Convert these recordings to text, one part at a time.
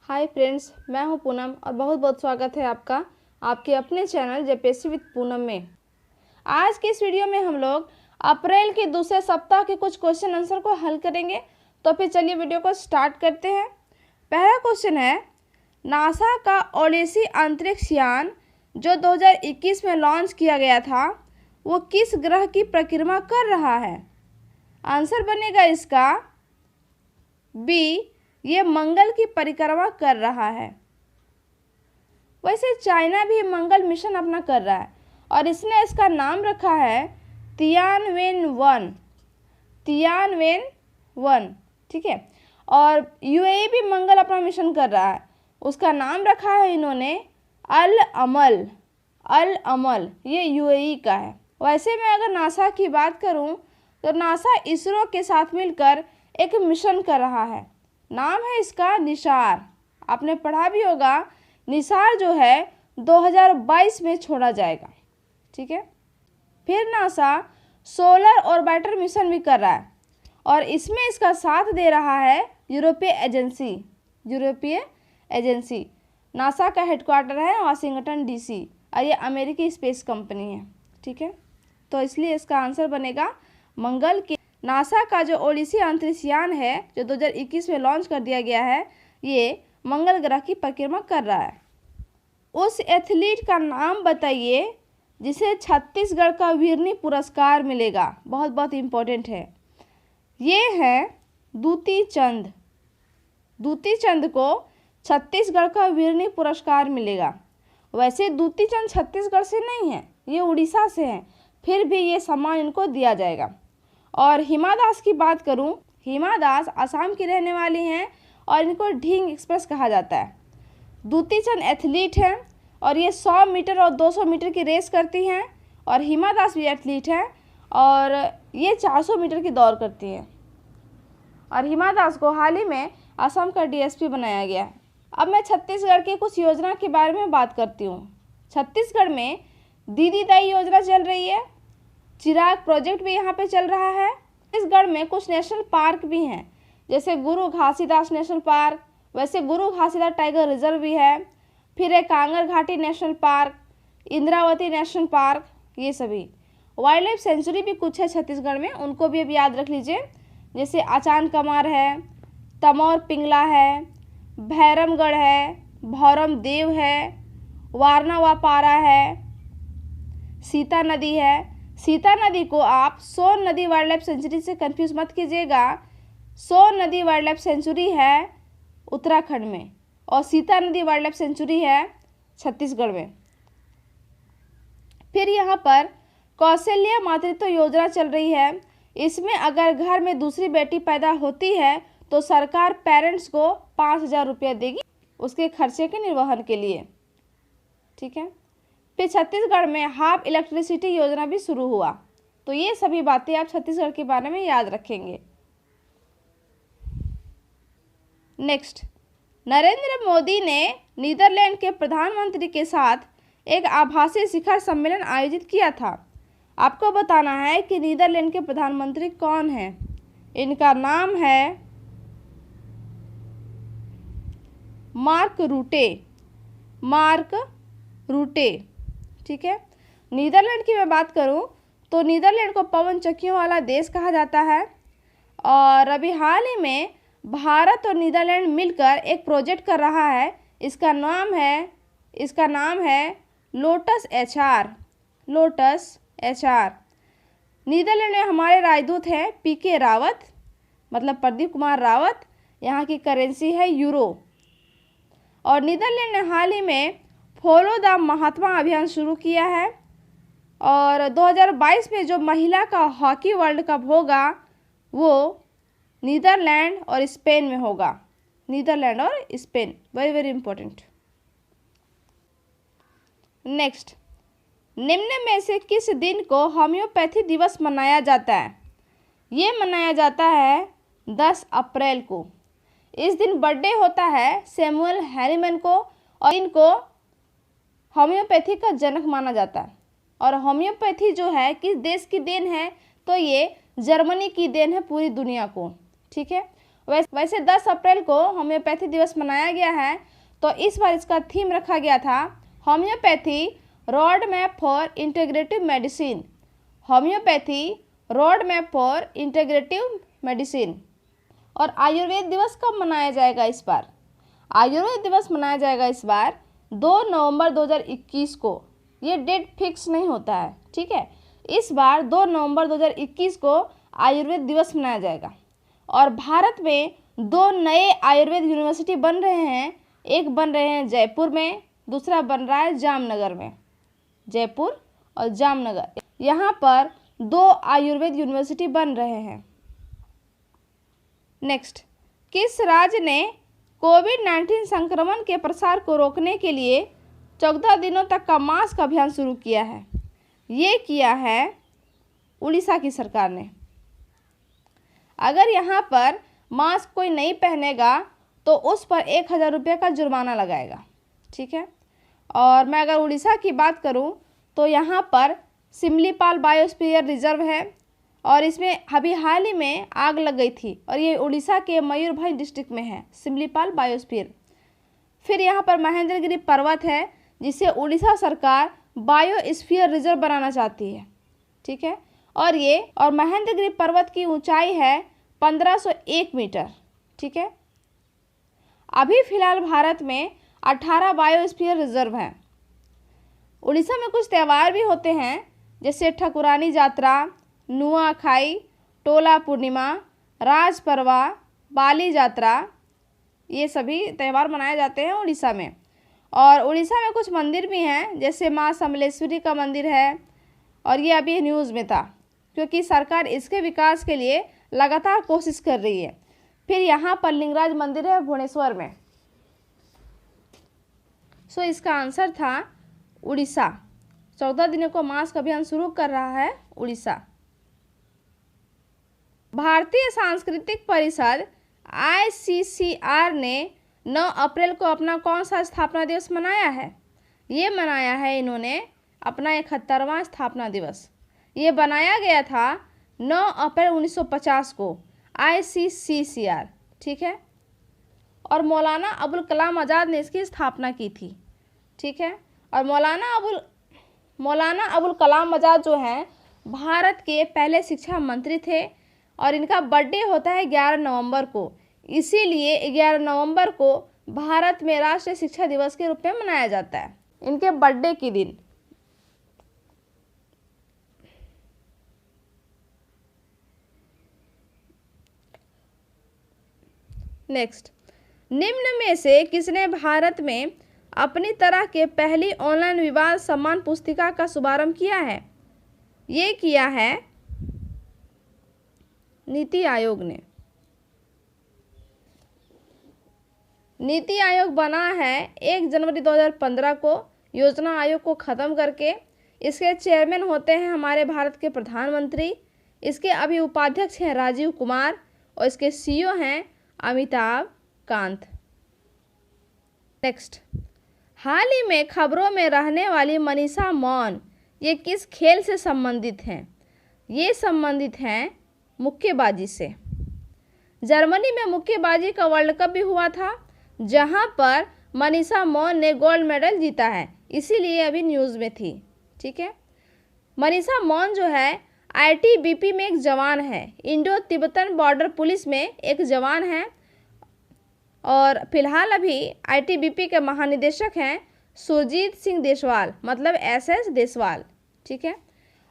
Hi friends, मैं हूं पूनम और बहुत बहुत स्वागत है आपका आपके अपने चैनल जेपीएससी विद पूनम में। आज के इस वीडियो में हम लोग अप्रैल के दूसरे सप्ताह के कुछ क्वेश्चन आंसर को हल करेंगे। तो फिर चलिए वीडियो को स्टार्ट करते हैं। पहला क्वेश्चन है, नासा का ओडिसी अंतरिक्ष यान जो 2021 में लॉन्च किया गया था वो किस ग्रह की परिक्रमा कर रहा है? आंसर बनेगा इसका बी, ये मंगल की परिक्रमा कर रहा है। वैसे चाइना भी मंगल मिशन अपना कर रहा है और इसने इसका नाम रखा है तियानवेन-1। तियानवेन-1, ठीक है। और यूएई भी मंगल अपना मिशन कर रहा है, उसका नाम रखा है इन्होंने अल अमल। अल अमल ये यूएई का है। वैसे मैं अगर नासा की बात करूं तो नासा इसरो के साथ मिलकर एक मिशन कर रहा है, नाम है इसका निसार। आपने पढ़ा भी होगा, निसार जो है 2022 में छोड़ा जाएगा, ठीक है। फिर नासा सोलर ऑर्बिटर मिशन भी कर रहा है और इसमें इसका साथ दे रहा है यूरोपीय एजेंसी। यूरोपीय एजेंसी नासा का हेडक्वार्टर है वाशिंगटन डीसी और ये अमेरिकी स्पेस कंपनी है, ठीक है। तो इसलिए इसका आंसर बनेगा मंगल के नासा का जो ओडिसी अंतरिक्ष यान है जो 2021 में लॉन्च कर दिया गया है, ये मंगल ग्रह की परिक्रमा कर रहा है। उस एथलीट का नाम बताइए जिसे छत्तीसगढ़ का वीरनी पुरस्कार मिलेगा। बहुत बहुत इम्पोर्टेंट है। ये है दूती चंद। दूती चंद को छत्तीसगढ़ का वीरनी पुरस्कार मिलेगा। वैसे दूती चंद छत्तीसगढ़ से नहीं है, ये उड़ीसा से हैं, फिर भी ये सम्मान इनको दिया जाएगा। और हिमा दास की बात करूं, हिमा दास असम की रहने वाली हैं और इनको ढींग एक्सप्रेस कहा जाता है। दूती चंद एथलीट हैं और ये 100 मीटर और 200 मीटर की रेस करती हैं और हिमा दास भी एथलीट हैं और ये 400 मीटर की दौड़ करती हैं। और हिमा दास को हाल ही में असम का डीएसपी बनाया गया है। अब मैं छत्तीसगढ़ की कुछ योजना के बारे में बात करती हूँ। छत्तीसगढ़ में दीदी दाई योजना चल रही है, चिराग प्रोजेक्ट भी यहाँ पे चल रहा है। छत्तीसगढ़ में कुछ नेशनल पार्क भी हैं, जैसे गुरु घासीदास नेशनल पार्क, वैसे गुरु घासीदास टाइगर रिजर्व भी है, फिर एक कांगर घाटी national park, Indravati national park, ये सभी। वाइल्ड लाइफ सेंचुरी भी कुछ है छत्तीसगढ़ में, उनको भी अब याद रख लीजिए, जैसे आचान कमार है, तमौर पिंगला है, भैरमगढ़ है, भौरम देव है, वारना वापारा है, सीता नदी है। सीता नदी को आप सोन नदी वाइल्ड लाइफ सेंचुरी से कंफ्यूज मत कीजिएगा। सोन नदी वाइल्ड लाइफ सेंचुरी है उत्तराखंड में और सीता नदी वाइल्ड लाइफ सेंचुरी है छत्तीसगढ़ में। फिर यहाँ पर कौशल्या मातृत्व योजना चल रही है। इसमें अगर घर में दूसरी बेटी पैदा होती है तो सरकार पेरेंट्स को 5,000 रुपया देगी उसके खर्चे के निर्वहन के लिए, ठीक है। फिर छत्तीसगढ़ में हाफ इलेक्ट्रिसिटी योजना भी शुरू हुआ। तो ये सभी बातें आप छत्तीसगढ़ के बारे में याद रखेंगे। नेक्स्ट, नरेंद्र मोदी ने नीदरलैंड के प्रधानमंत्री के साथ एक आभासी शिखर सम्मेलन आयोजित किया था। आपको बताना है कि नीदरलैंड के प्रधानमंत्री कौन हैं। इनका नाम है मार्क रूटे। मार्क रूटे, ठीक है। नीदरलैंड की मैं बात करूं तो नीदरलैंड को पवन चक्कियों वाला देश कहा जाता है और अभी हाल ही में भारत और नीदरलैंड मिलकर एक प्रोजेक्ट कर रहा है। इसका नाम है lotus HR. Lotus HR. Netherland में हमारे राजदूत हैं पीके रावत, मतलब प्रदीप कुमार रावत। यहाँ की करेंसी है यूरो। और नीदरलैंड ने हाल ही में फॉलो द महात्मा अभियान शुरू किया है और 2022 में जो महिला का हॉकी वर्ल्ड कप होगा वो नीदरलैंड और स्पेन में होगा। नीदरलैंड और Spain, very very important. Next, निम्न में से किस दिन को होम्योपैथी दिवस मनाया जाता है? ये मनाया जाता है 10 अप्रैल को। इस दिन बर्थडे होता है सैमुअल हैरीमैन को और इनको होम्योपैथी का जनक माना जाता है। और होम्योपैथी जो है किस देश की देन है? तो ये जर्मनी की देन है पूरी दुनिया को, ठीक है। वैसे 10 अप्रैल को होम्योपैथी दिवस मनाया गया है, तो इस बार इसका थीम रखा गया था homeopathy road map for integrative medicine. Homeopathy road map for integrative medicine. और आयुर्वेद दिवस कब मनाया जाएगा इस बार? आयुर्वेद दिवस मनाया जाएगा इस बार 2 नवंबर 2021 को। ये डेट फिक्स नहीं होता है, ठीक है। इस बार 2 नवंबर 2021 को आयुर्वेद दिवस मनाया जाएगा। और भारत में 2 नए आयुर्वेद यूनिवर्सिटी बन रहे हैं। एक बन रहे हैं जयपुर में, दूसरा बन रहा है जामनगर में। जयपुर और जामनगर, यहाँ पर 2 आयुर्वेद यूनिवर्सिटी बन रहे हैं। नेक्स्ट, किस राज्य ने कोविड-19 संक्रमण के प्रसार को रोकने के लिए 14 दिनों तक का मास्क अभियान शुरू किया है? ये किया है उड़ीसा की सरकार ने। अगर यहाँ पर मास्क कोई नहीं पहनेगा तो उस पर 1000 रुपये का जुर्माना लगाएगा, ठीक है। और मैं अगर उड़ीसा की बात करूँ तो यहाँ पर सिमलीपाल बायोस्फीयर रिजर्व है और इसमें अभी हाल ही में आग लग गई थी और ये उड़ीसा के मयूरभंज डिस्ट्रिक्ट में है, सिमलीपाल बायोस्फीयर। फिर यहाँ पर महेंद्रगिरी पर्वत है जिसे उड़ीसा सरकार बायोस्फीयर रिजर्व बनाना चाहती है, ठीक है। और महेंद्रगिरी पर्वत की ऊंचाई है 1501 मीटर, ठीक है। अभी फिलहाल भारत में 18 बायोस्फीयर रिजर्व हैं। उड़ीसा में कुछ त्यौहार भी होते हैं जैसे ठकुरानी यात्रा, नुआखाई, टोला पूर्णिमा, राज परवा, बाली यात्रा, ये सभी त्यौहार मनाए जाते हैं उड़ीसा में। और उड़ीसा में कुछ मंदिर भी हैं जैसे माँ समलेश्वरी का मंदिर है और ये अभी न्यूज़ में था क्योंकि सरकार इसके विकास के लिए लगातार कोशिश कर रही है। फिर यहाँ पर लिंगराज मंदिर है भुवनेश्वर में। सो इसका आंसर था उड़ीसा। 14 दिनों को मास्क अभियान शुरू कर रहा है उड़ीसा। भारतीय सांस्कृतिक परिषद ICCR ने 9 अप्रैल को अपना कौन सा स्थापना दिवस मनाया है? ये मनाया है इन्होंने अपना 71वां स्थापना दिवस। ये बनाया गया था 9 अप्रैल 1950 को ICCR, ठीक है। और मौलाना अबुल कलाम आज़ाद ने इसकी स्थापना की थी, ठीक है। और मौलाना अबुल कलाम आज़ाद जो हैं भारत के पहले शिक्षा मंत्री थे और इनका बर्थडे होता है 11 नवंबर को। इसीलिए 11 नवंबर को भारत में राष्ट्रीय शिक्षा दिवस के रूप में मनाया जाता है, इनके बर्थडे के दिन। नेक्स्ट, निम्न में से किसने भारत में अपनी तरह के पहली ऑनलाइन विवाद सम्मान पुस्तिका का शुभारंभ किया है? ये किया है नीति आयोग ने। नीति आयोग बना है 1 जनवरी 2015 को योजना आयोग को ख़त्म करके। इसके चेयरमैन होते हैं हमारे भारत के प्रधानमंत्री। इसके अभी उपाध्यक्ष हैं राजीव कुमार और इसके CEO हैं अमिताभ कांत। नेक्स्ट, हाल ही में खबरों में रहने वाली मनीषा मौन ये किस खेल से संबंधित हैं? ये संबंधित हैं मुक्केबाजी से। जर्मनी में मुक्केबाजी का वर्ल्ड कप भी हुआ था जहां पर मनीषा मौन ने गोल्ड मेडल जीता है, इसीलिए अभी न्यूज़ में थी, ठीक है। मनीषा मौन जो है ITBP में एक जवान है, इंडो तिब्बतन बॉर्डर पुलिस में एक जवान है और फिलहाल अभी ITBP के महानिदेशक हैं सुरजीत सिंह देसवाल, मतलब SS देसवाल, ठीक है।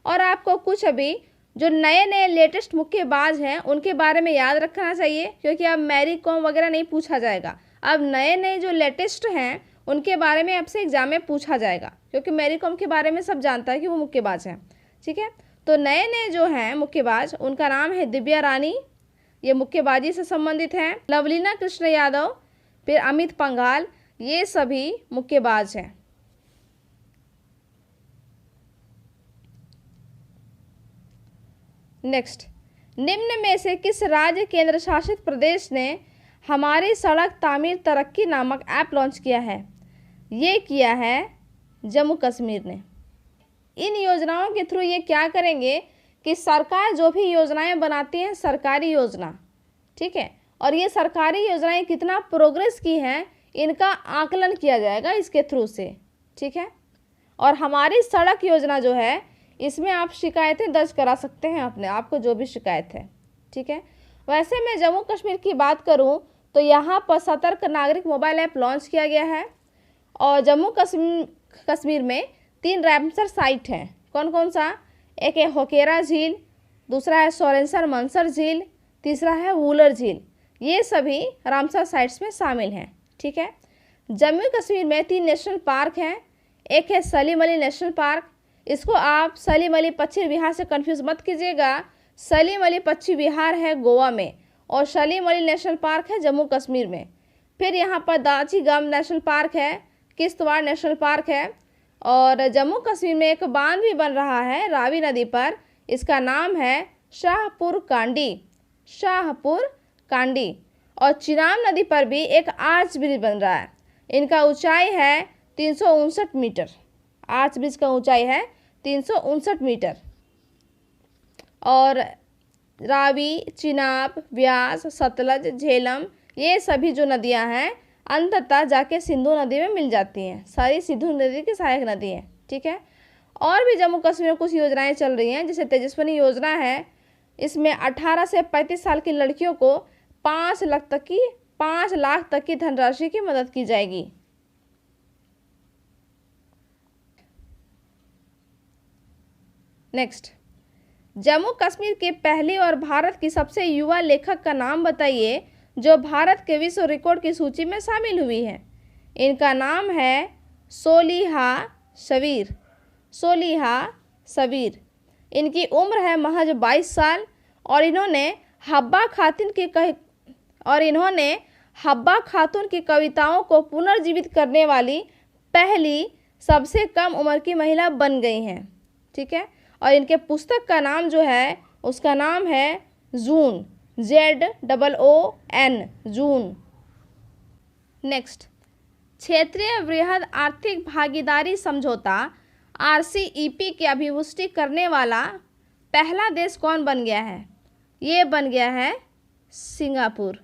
और आपको कुछ अभी जो नए नए लेटेस्ट मुक्केबाज हैं उनके बारे में याद रखना चाहिए क्योंकि अब मैरी कॉम वगैरह नहीं पूछा जाएगा। अब नए नए जो लेटेस्ट हैं उनके बारे में आपसे एग्जाम में पूछा जाएगा क्योंकि मैरी कॉम के बारे में सब जानता है कि वो मुक्केबाज हैं, ठीक है। तो नए नए जो हैं मुक्केबाज उनका नाम है दिव्या रानी, ये मुक्केबाजी से संबंधित हैं। लवलीना कृष्ण यादव, फिर अमित पंघाल, ये सभी मुक्केबाज हैं। नेक्स्ट, निम्न में से किस राज्य केंद्र शासित प्रदेश ने हमारी सड़क तामीर तरक्की नामक ऐप लॉन्च किया है? ये किया है जम्मू कश्मीर ने। इन योजनाओं के थ्रू ये क्या करेंगे कि सरकार जो भी योजनाएं बनाती है सरकारी योजना, ठीक है, और ये सरकारी योजनाएं कितना प्रोग्रेस की हैं इनका आकलन किया जाएगा इसके थ्रू से, ठीक है। और हमारी सड़क योजना जो है इसमें आप शिकायतें दर्ज करा सकते हैं अपने आपको जो भी शिकायत है, ठीक है। वैसे मैं जम्मू कश्मीर की बात करूं तो यहाँ पर सतर्क नागरिक मोबाइल ऐप लॉन्च किया गया है और जम्मू कश्मीर में 3 रामसर साइट हैं। कौन कौन सा? एक है होकेरा झील, दूसरा है सोरेंसर मंसर झील, तीसरा है वूलर झील। ये सभी रामसर साइट्स में शामिल हैं, ठीक है। जम्मू कश्मीर में 3 नेशनल पार्क हैं। एक है सलीम अली नेशनल पार्क, इसको आप सलीम अली पश्चिम विहार से कंफ्यूज मत कीजिएगा। सलीम अली पश्चिम विहार है गोवा में और सलीम अली नेशनल पार्क है जम्मू कश्मीर में। फिर यहाँ पर दाची गम नेशनल पार्क है, किश्तवाड़ नेशनल पार्क है और जम्मू कश्मीर में एक बांध भी बन रहा है रावी नदी पर, इसका नाम है शाहपुर कांडी। और चिनाब नदी पर भी एक आर्च ब्रिज बन रहा है, इनका ऊंचाई है 359 मीटर। आर्च ब्रिज का ऊंचाई है 359 मीटर। और रावी, चिनाब, व्यास, सतलज, झेलम ये सभी जो नदियां हैं अंततः जाके सिंधु नदी में मिल जाती हैं। सारी सिंधु नदी की सहायक नदी हैं, ठीक है। और भी जम्मू कश्मीर में कुछ योजनाएं चल रही हैं, जैसे तेजस्विनी योजना है। इसमें 18 से 35 साल की लड़कियों को 5 लाख तक की धनराशि की मदद की जाएगी। नेक्स्ट, जम्मू कश्मीर के पहली और भारत की सबसे युवा लेखक का नाम बताइए जो भारत के विश्व रिकॉर्ड की सूची में शामिल हुई है। इनका नाम है सोलिहा सबीर। इनकी उम्र है महज 22 साल और इन्होंने हब्बा खातून की कविताओं को पुनर्जीवित करने वाली पहली सबसे कम उम्र की महिला बन गई हैं, ठीक है। और इनके पुस्तक का नाम जो है उसका नाम है जून, ZOON, जून। नेक्स्ट, क्षेत्रीय वृहद आर्थिक भागीदारी समझौता RCEP की अभिपुष्टि करने वाला पहला देश कौन बन गया है? ये बन गया है सिंगापुर,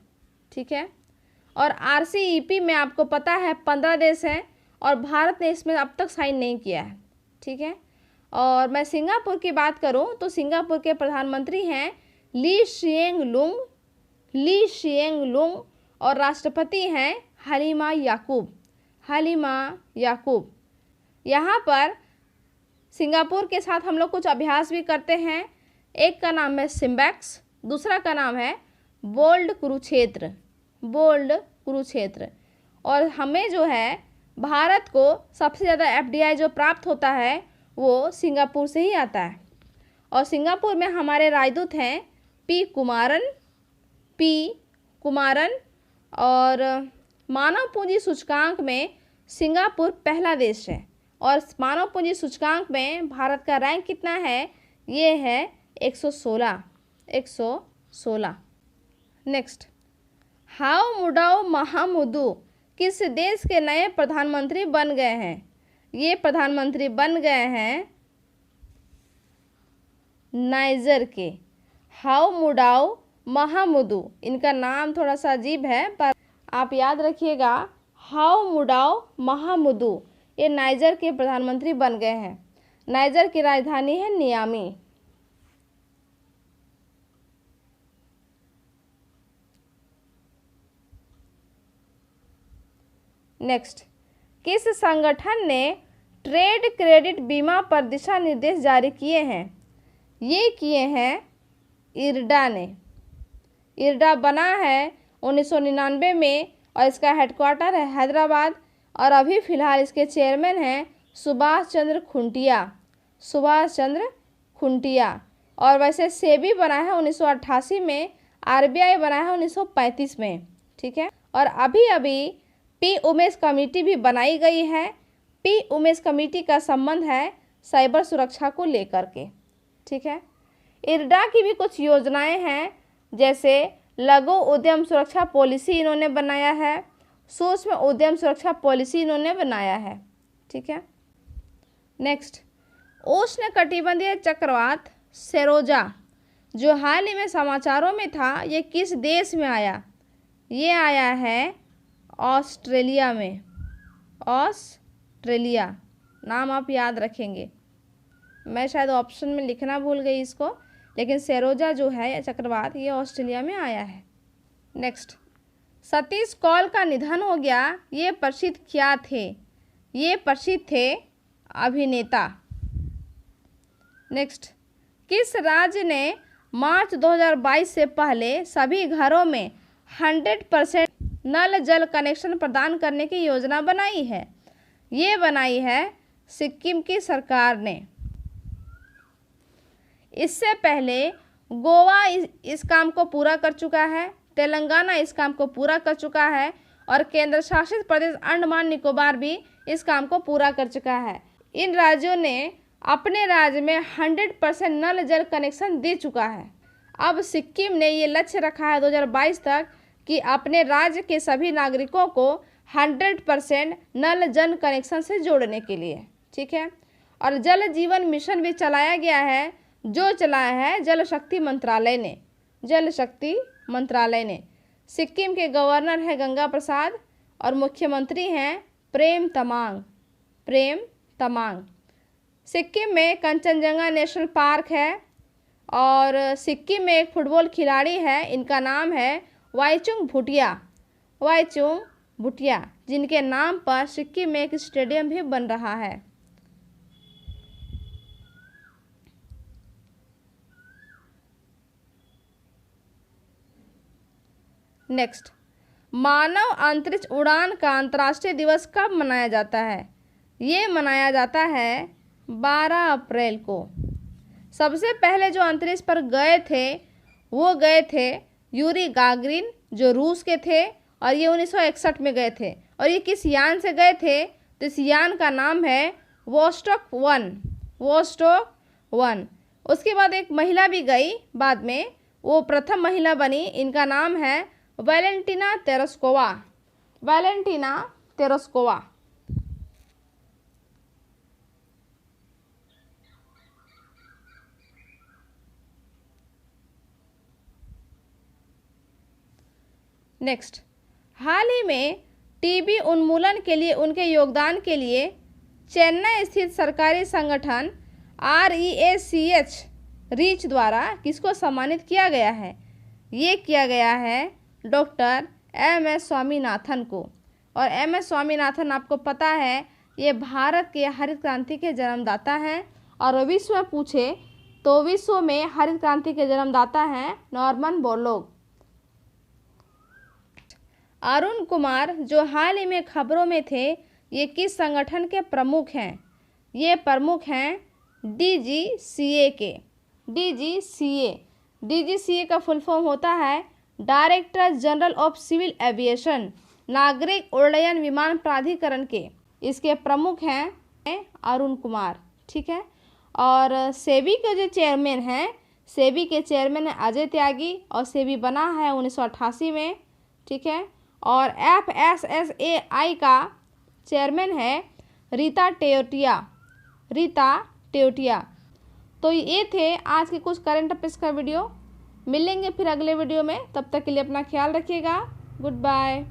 ठीक है। और RCEP में आपको पता है 15 देश हैं और भारत ने इसमें अब तक साइन नहीं किया है, ठीक है। और मैं सिंगापुर की बात करूं तो सिंगापुर के प्रधानमंत्री हैं ली शिएंग लुंग और राष्ट्रपति हैं हलीमा याकूब। यहाँ पर सिंगापुर के साथ हम लोग कुछ अभ्यास भी करते हैं। एक का नाम है सिम्बैक्स, दूसरा का नाम है बोल्ड कुरुक्षेत्र। और हमें जो है भारत को सबसे ज़्यादा FDI जो प्राप्त होता है वो सिंगापुर से ही आता है। और सिंगापुर में हमारे राजदूत हैं पी कुमारन और मानव पूंजी सूचकांक में सिंगापुर पहला देश है। और मानव पूंजी सूचकांक में भारत का रैंक कितना है? ये है 116। नेक्स्ट, हाउ मुडाओ महामुदु किस देश के नए प्रधानमंत्री बन गए हैं? ये प्रधानमंत्री बन गए हैं नाइजर के। हाउ मुडाओ महामुदु, इनका नाम थोड़ा सा अजीब है पर आप याद रखिएगा, हाउ मुडाओ महामुदु ये नाइजर के प्रधानमंत्री बन गए हैं। नाइजर की राजधानी है नियामी। नेक्स्ट, किस संगठन ने ट्रेड क्रेडिट बीमा पर दिशा निर्देश जारी किए हैं? ये किए हैं इरडा ने। इरडा बना है 1999 में और इसका हेडक्वार्टर है हैदराबाद और अभी फ़िलहाल इसके चेयरमैन हैं सुभाष चंद्र खुंटिया। और वैसे सेबी बना है 1988 में, RBI बना है 1935 में, ठीक है। और अभी पी उमेश कमेटी भी बनाई गई है। पी उमेश कमेटी का संबंध है साइबर सुरक्षा को लेकर के, ठीक है। इरडा की भी कुछ योजनाएं हैं, जैसे लघु उद्यम सुरक्षा पॉलिसी इन्होंने बनाया है, सूक्ष्म उद्यम सुरक्षा पॉलिसी इन्होंने बनाया है, ठीक है। नेक्स्ट, उष्णकटिबंधीय चक्रवात सेरोजा जो हाल ही में समाचारों में था, ये किस देश में आया? ये आया है ऑस्ट्रेलिया में। ऑस्ट्रेलिया नाम आप याद रखेंगे। मैं शायद ऑप्शन में लिखना भूल गई इसको, लेकिन सरोजा जो है चक्रवात ये ऑस्ट्रेलिया में आया है। नेक्स्ट, सतीश कौल का निधन हो गया, ये प्रसिद्ध क्या थे? ये प्रसिद्ध थे अभिनेता। नेक्स्ट, किस राज्य ने मार्च 2022 से पहले सभी घरों में 100% नल जल कनेक्शन प्रदान करने की योजना बनाई है? ये बनाई है सिक्किम की सरकार ने। इससे पहले गोवा इस काम को पूरा कर चुका है, तेलंगाना इस काम को पूरा कर चुका है और केंद्र शासित प्रदेश अंडमान निकोबार भी इस काम को पूरा कर चुका है। इन राज्यों ने अपने राज्य में 100% नल जल कनेक्शन दे चुका है। अब सिक्किम ने ये लक्ष्य रखा है 2022 तक कि अपने राज्य के सभी नागरिकों को 100% नल जल कनेक्शन से जोड़ने के लिए, ठीक है। और जल जीवन मिशन भी चलाया गया है, जो चलाया है जल शक्ति मंत्रालय ने। जल शक्ति मंत्रालय ने। सिक्किम के गवर्नर है गंगा प्रसाद और मुख्यमंत्री हैं प्रेम तमांग। प्रेम तमांग। सिक्किम में कंचनजंगा नेशनल पार्क है और सिक्किम में एक फुटबॉल खिलाड़ी है, इनका नाम है वाईचुंग भूटिया। वाईचुंग भूटिया, जिनके नाम पर सिक्किम में एक स्टेडियम भी बन रहा है। नेक्स्ट, मानव अंतरिक्ष उड़ान का अंतर्राष्ट्रीय दिवस कब मनाया जाता है? ये मनाया जाता है 12 अप्रैल को। सबसे पहले जो अंतरिक्ष पर गए थे वो गए थे यूरी गागरिन, जो रूस के थे, और ये 1961 में गए थे। और ये किस यान से गए थे? तो इस यान का नाम है वोस्टॉक 1। वोस्टॉक 1। उसके बाद एक महिला भी गई बाद में, वो प्रथम महिला बनी, इनका नाम है Valentina Tereshkova. Valentina Tereshkova. Next, हाल ही में टीबी उन्मूलन के लिए उनके योगदान के लिए चेन्नई स्थित सरकारी संगठन REACH रीच द्वारा किसको सम्मानित किया गया है? ये किया गया है डॉक्टर MS स्वामीनाथन को। और MS स्वामीनाथन आपको पता है ये भारत के हरित क्रांति के जन्मदाता हैं, और विश्व में पूछे तो विश्व में हरित क्रांति के जन्मदाता हैं नॉर्मन बोरलॉग। अरुण कुमार, जो हाल ही में खबरों में थे, ये किस संगठन के प्रमुख हैं? ये प्रमुख हैं DGCA के। DGCA का फुल फॉर्म होता है director general of civil aviation, नागरिक उड्डयन विमान प्राधिकरण के। इसके प्रमुख हैं अरुण कुमार, ठीक है। और सेबी के जो चेयरमैन हैं, सेबी के चेयरमैन है अजय त्यागी, और सेबी बना है 1988 में, ठीक है। और FSSAI का चेयरमैन है रीता टेयोटिया। तो ये थे आज के कुछ करंट अफेयर्स का वीडियो। मिलेंगे फिर अगले वीडियो में, तब तक के लिए अपना ख्याल रखिएगा। Good bye.